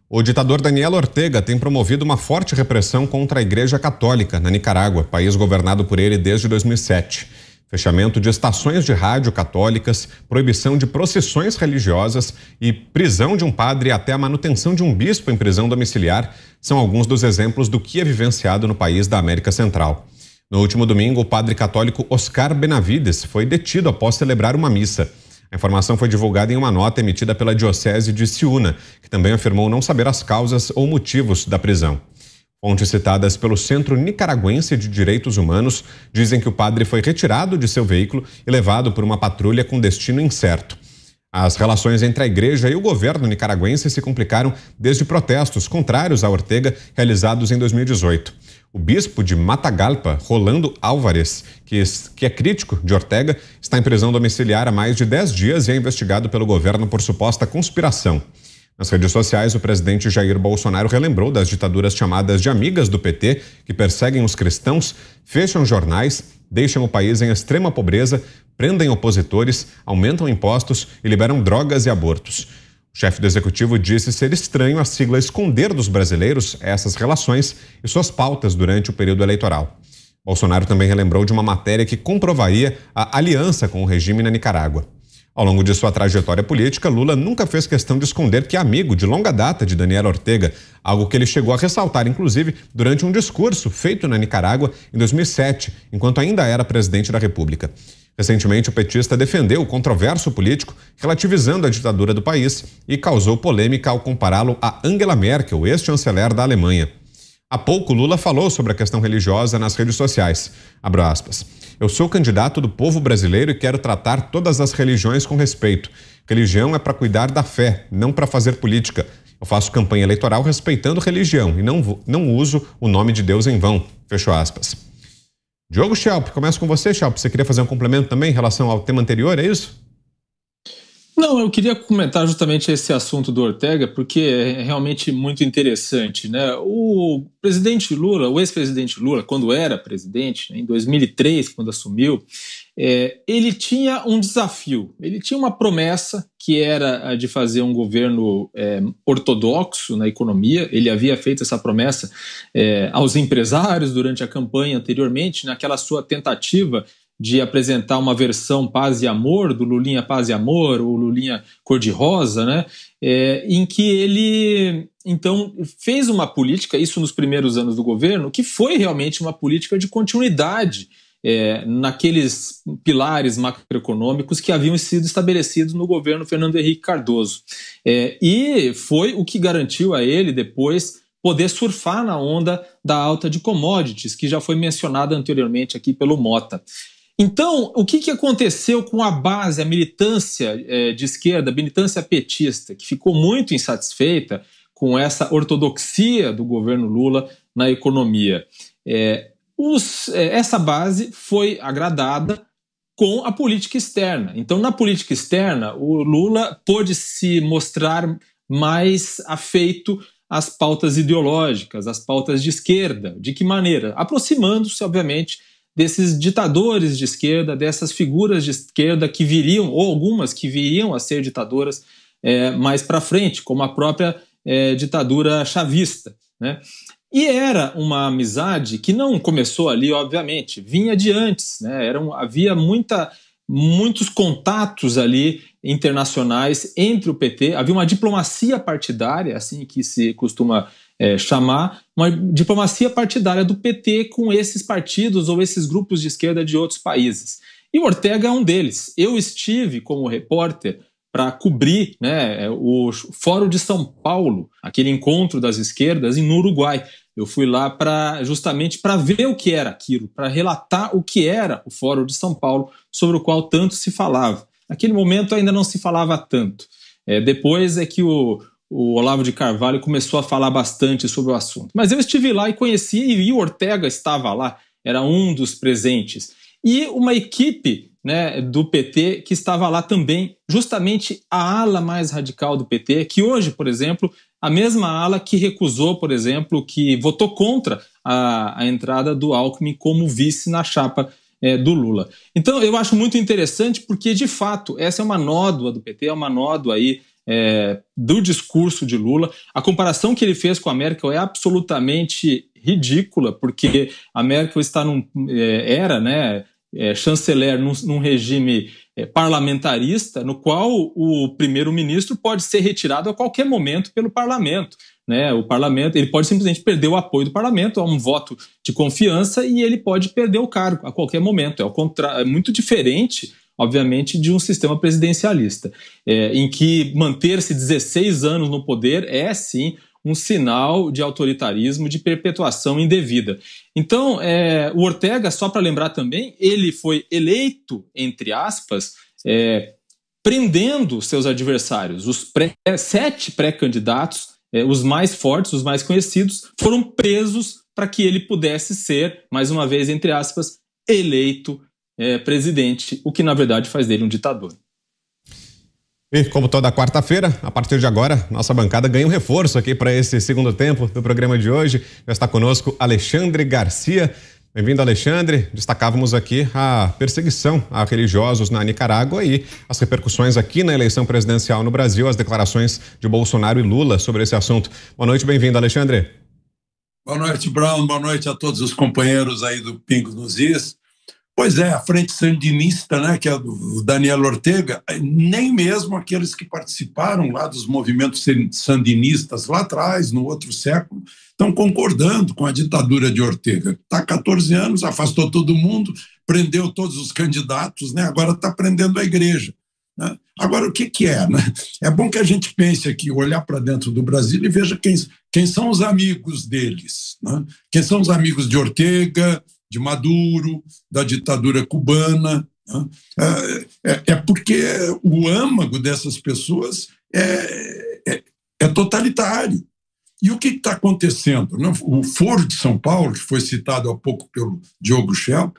O ditador Daniel Ortega tem promovido uma forte repressão contra a Igreja Católica na Nicarágua, país governado por ele desde 2007. Fechamento de estações de rádio católicas, proibição de procissões religiosas e prisão de um padre até a manutenção de um bispo em prisão domiciliar são alguns dos exemplos do que é vivenciado no país da América Central. No último domingo, o padre católico Oscar Benavides foi detido após celebrar uma missa. A informação foi divulgada em uma nota emitida pela Diocese de Ciúna, que também afirmou não saber as causas ou motivos da prisão. Fontes citadas pelo Centro Nicaragüense de Direitos Humanos dizem que o padre foi retirado de seu veículo e levado por uma patrulha com destino incerto. As relações entre a igreja e o governo nicaragüense se complicaram desde protestos contrários a Ortega realizados em 2018. O bispo de Matagalpa, Rolando Álvares, que é crítico de Ortega, está em prisão domiciliar há mais de 10 dias e é investigado pelo governo por suposta conspiração. Nas redes sociais, o presidente Jair Bolsonaro relembrou das ditaduras chamadas de amigas do PT, que perseguem os cristãos, fecham jornais, deixam o país em extrema pobreza, prendem opositores, aumentam impostos e liberam drogas e abortos. O chefe do executivo disse ser estranho a sigla esconder dos brasileiros essas relações e suas pautas durante o período eleitoral. Bolsonaro também relembrou de uma matéria que comprovaria a aliança com o regime na Nicarágua. Ao longo de sua trajetória política, Lula nunca fez questão de esconder que é amigo de longa data de Daniel Ortega, algo que ele chegou a ressaltar, inclusive, durante um discurso feito na Nicarágua em 2007, enquanto ainda era presidente da República. Recentemente, o petista defendeu o controverso político, relativizando a ditadura do país e causou polêmica ao compará-lo a Angela Merkel, ex-chanceler da Alemanha. Há pouco, Lula falou sobre a questão religiosa nas redes sociais. Abro aspas. Eu sou candidato do povo brasileiro e quero tratar todas as religiões com respeito. Religião é para cuidar da fé, não para fazer política. Eu faço campanha eleitoral respeitando religião e não uso o nome de Deus em vão. Fecho aspas. Diogo Schelp, começo com você, Schelp. Você queria fazer um complemento também em relação ao tema anterior, é isso? Não, eu queria comentar justamente esse assunto do Ortega, porque é realmente muito interessante, né? O presidente Lula, o ex-presidente Lula, quando era presidente, em 2003, quando assumiu, ele tinha um desafio, ele tinha uma promessa que era a de fazer um governo ortodoxo na economia. Ele havia feito essa promessa aos empresários durante a campanha anteriormente, naquela sua tentativa de apresentar uma versão paz e amor, do Lulinha paz e amor, ou Lulinha cor-de-rosa, né? Em que ele, então, fez uma política, isso nos primeiros anos do governo, que foi realmente uma política de continuidade naqueles pilares macroeconômicos que haviam sido estabelecidos no governo Fernando Henrique Cardoso. E foi o que garantiu a ele, depois, poder surfar na onda da alta de commodities, que já foi mencionada anteriormente aqui pelo Mota. Então, o que aconteceu com a base, a militância de esquerda, a militância petista, que ficou muito insatisfeita com essa ortodoxia do governo Lula na economia? Essa base foi agradada com a política externa. Então, na política externa, o Lula pôde se mostrar mais afeito às pautas ideológicas, às pautas de esquerda. De que maneira? Aproximando-se, obviamente, desses ditadores de esquerda, dessas figuras de esquerda que viriam, ou algumas que viriam a ser ditadoras mais para frente, como a própria ditadura chavista, né? E era uma amizade que não começou ali, obviamente, vinha de antes, né? Havia muitos contatos ali internacionais entre o PT, havia uma diplomacia partidária, assim que se costuma chamar, uma diplomacia partidária do PT com esses partidos ou esses grupos de esquerda de outros países. E o Ortega é um deles. Eu estive como repórter para cobrir, né, o Fórum de São Paulo, aquele encontro das esquerdas no Uruguai. Eu fui lá justamente para ver o que era aquilo, para relatar o que era o Fórum de São Paulo, sobre o qual tanto se falava. Naquele momento ainda não se falava tanto. Depois é que o Olavo de Carvalho começou a falar bastante sobre o assunto. Mas eu estive lá e conheci, e o Ortega estava lá, era um dos presentes. E uma equipe, né, do PT que estava lá também, justamente a ala mais radical do PT, que hoje, por exemplo, a mesma ala que recusou, por exemplo, que votou contra a entrada do Alckmin como vice na chapa do Lula. Então eu acho muito interessante porque, de fato, essa é uma nódoa do PT, é uma nódoa aí do discurso de Lula. A comparação que ele fez com a Merkel é absolutamente ridícula, porque a Merkel era chanceler num regime parlamentarista, no qual o primeiro-ministro pode ser retirado a qualquer momento pelo parlamento. O parlamento, ele pode simplesmente perder o apoio do parlamento, há um voto de confiança e ele pode perder o cargo a qualquer momento. É muito diferente, obviamente, de um sistema presidencialista, em que manter-se 16 anos no poder é, sim, um sinal de autoritarismo, de perpetuação indevida. Então, o Ortega, só para lembrar também, ele foi eleito, entre aspas, prendendo seus adversários. Os 7 pré-candidatos, os mais fortes, os mais conhecidos, foram presos para que ele pudesse ser, mais uma vez, entre aspas, eleito presidente, o que na verdade faz dele um ditador. E como toda quarta-feira, a partir de agora, nossa bancada ganha um reforço aqui para esse segundo tempo do programa de hoje. Já está conosco Alexandre Garcia. Bem-vindo, Alexandre. Destacávamos aqui a perseguição a religiosos na Nicarágua e as repercussões aqui na eleição presidencial no Brasil, as declarações de Bolsonaro e Lula sobre esse assunto. Boa noite, bem-vindo, Alexandre. Boa noite, Brown. Boa noite a todos os companheiros aí do Pingos nos Is. Pois é, a frente sandinista, né, que é do Daniel Ortega, nem mesmo aqueles que participaram lá dos movimentos sandinistas lá atrás, no outro século, estão concordando com a ditadura de Ortega. Está há 14 anos, afastou todo mundo, prendeu todos os candidatos, né, agora está prendendo a igreja. Né? Agora, o que é? Né? É bom que a gente pense aqui, olhar para dentro do Brasil e veja quem são os amigos deles. Né? Quem são os amigos de Ortega, de Maduro, da ditadura cubana. É porque o âmago dessas pessoas é totalitário. E o que está acontecendo? O Foro de São Paulo, que foi citado há pouco pelo Diogo Schelp,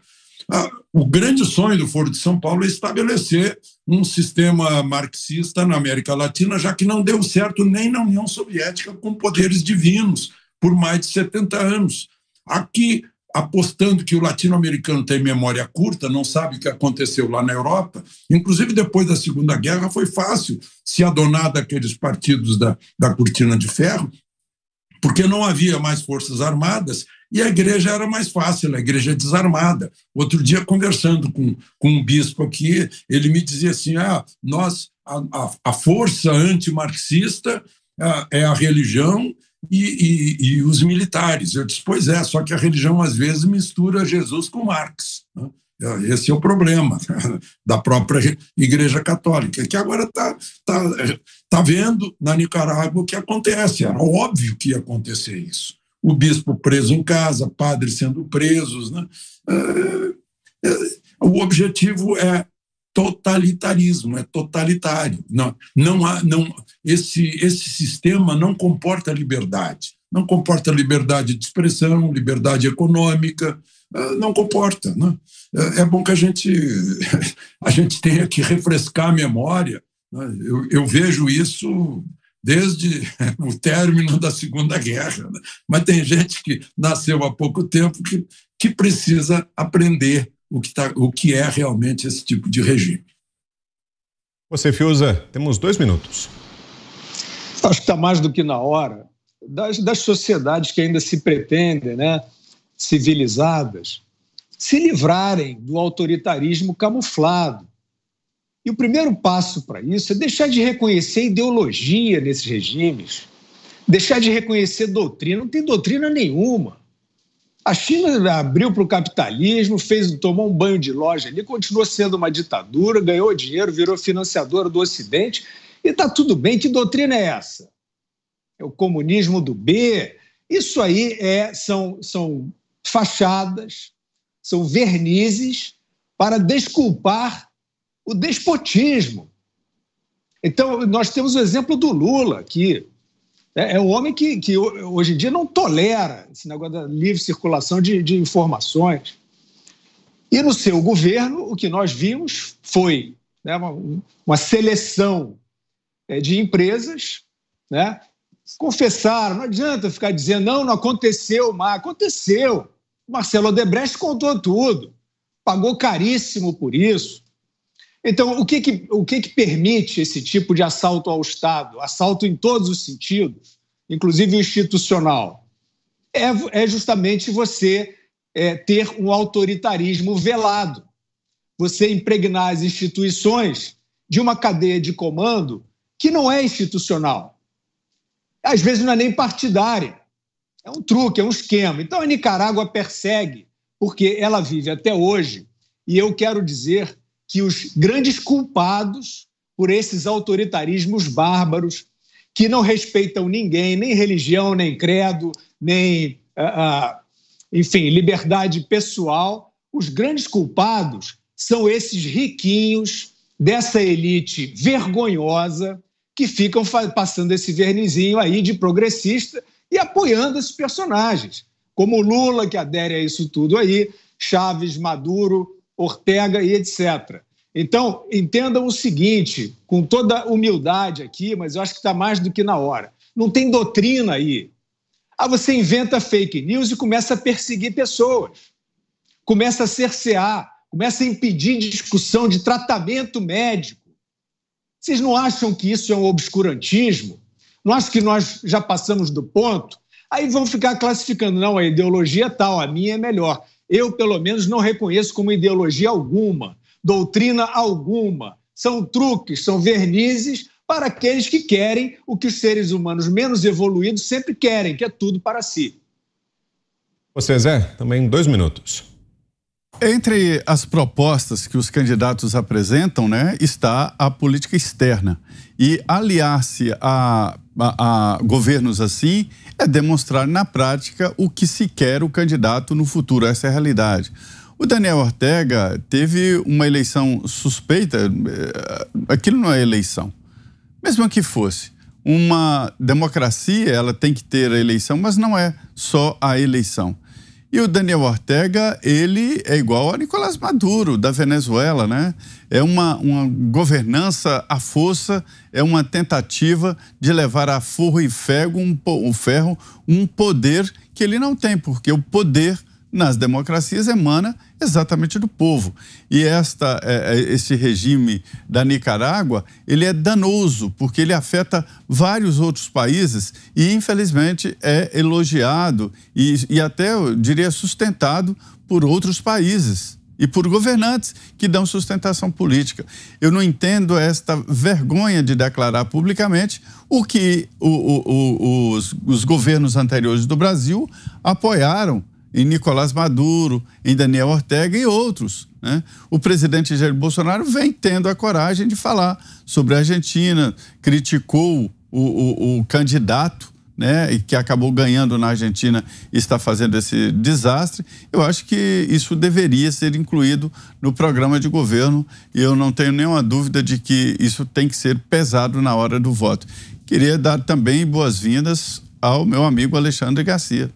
o grande sonho do Foro de São Paulo é estabelecer um sistema marxista na América Latina, já que não deu certo nem na União Soviética com poderes divinos por mais de 70 anos. Aqui, apostando que o latino-americano tem memória curta, não sabe o que aconteceu lá na Europa. Inclusive, depois da Segunda Guerra, foi fácil se adonar daqueles partidos da cortina de ferro, porque não havia mais forças armadas e a igreja era mais fácil, a igreja desarmada. Outro dia, conversando com um bispo aqui, ele me dizia assim, a força antimarxista é a religião e os militares. Eu disse, pois é, só que a religião às vezes mistura Jesus com Marx. Né? Esse é o problema da própria Igreja Católica, que agora está vendo na Nicarágua o que acontece. Era óbvio que ia acontecer isso. O bispo preso em casa, padres sendo presos. Né? O objetivo é totalitarismo, é totalitário. Esse sistema não comporta liberdade. Não comporta liberdade de expressão, liberdade econômica, não comporta. Né? É bom que a gente tenha que refrescar a memória. Né? Eu vejo isso desde o término da Segunda Guerra. Né? Mas tem gente que nasceu há pouco tempo que precisa aprender o que é realmente esse tipo de regime. Você, Fiuza, temos 2 minutos. Acho que está mais do que na hora das sociedades que ainda se pretendem, né, civilizadas, se livrarem do autoritarismo camuflado. E o primeiro passo para isso é deixar de reconhecer ideologia nesses regimes, deixar de reconhecer doutrina. Não tem doutrina nenhuma. A China abriu para o capitalismo, tomou um banho de loja ali, continuou sendo uma ditadura, ganhou dinheiro, virou financiadora do Ocidente e está tudo bem. Que doutrina é essa? É o comunismo do B? Isso aí são fachadas, são vernizes para desculpar o despotismo. Então, nós temos o exemplo do Lula aqui. É um homem que hoje em dia não tolera esse negócio da livre circulação de informações. E no seu governo, o que nós vimos foi, né, uma seleção de empresas, né, confessaram, não adianta ficar dizendo não aconteceu, mas aconteceu. Marcelo Odebrecht contou tudo, pagou caríssimo por isso. Então, o que permite esse tipo de assalto ao Estado? Assalto em todos os sentidos, inclusive institucional. É justamente você ter um autoritarismo velado. Você impregnar as instituições de uma cadeia de comando que não é institucional. Às vezes não é nem partidária. É um truque, é um esquema. Então a Nicarágua persegue, porque ela vive até hoje, e eu quero dizer que os grandes culpados por esses autoritarismos bárbaros, que não respeitam ninguém, nem religião, nem credo, nem, enfim, liberdade pessoal, os grandes culpados são esses riquinhos dessa elite vergonhosa que ficam passando esse vernizinho aí de progressista e apoiando esses personagens, como Lula, que adere a isso tudo aí, Chaves, Maduro, Ortega e etc. Então, entendam o seguinte, com toda humildade aqui, mas eu acho que está mais do que na hora. Não tem doutrina aí. Você inventa fake news e começa a perseguir pessoas, começa a cercear, começa a impedir discussão de tratamento médico. Vocês não acham que isso é um obscurantismo? Não acham que nós já passamos do ponto? Aí vão ficar classificando, não, a ideologia é tal, a minha é melhor. Eu, pelo menos, não reconheço como ideologia alguma, doutrina alguma. São truques, são vernizes para aqueles que querem o que os seres humanos menos evoluídos sempre querem, que é tudo para si. Você, Zé, também 2 minutos. Entre as propostas que os candidatos apresentam, né, está a política externa. E aliar-se a governos assim é demonstrar na prática o que se quer o candidato no futuro. Essa é a realidade. O Daniel Ortega teve uma eleição suspeita, aquilo não é eleição. Mesmo que fosse uma democracia, ela tem que ter a eleição, mas não é só a eleição. E o Daniel Ortega, ele é igual a Nicolás Maduro, da Venezuela, né? É uma governança à força, é uma tentativa de levar a forro e ferro um poder que ele não tem, porque o poder nas democracias emana exatamente do povo. E esse regime da Nicarágua, ele é danoso, porque ele afeta vários outros países e, infelizmente, é elogiado e até, eu diria, sustentado por outros países e por governantes que dão sustentação política. Eu não entendo esta vergonha de declarar publicamente o que os governos anteriores do Brasil apoiaram em Nicolás Maduro, em Daniel Ortega e outros, né? O presidente Jair Bolsonaro vem tendo a coragem de falar sobre a Argentina, criticou o candidato, né, e que acabou ganhando na Argentina e está fazendo esse desastre. Eu acho que isso deveria ser incluído no programa de governo e eu não tenho nenhuma dúvida de que isso tem que ser pesado na hora do voto. Queria dar também boas-vindas ao meu amigo Alexandre Garcia.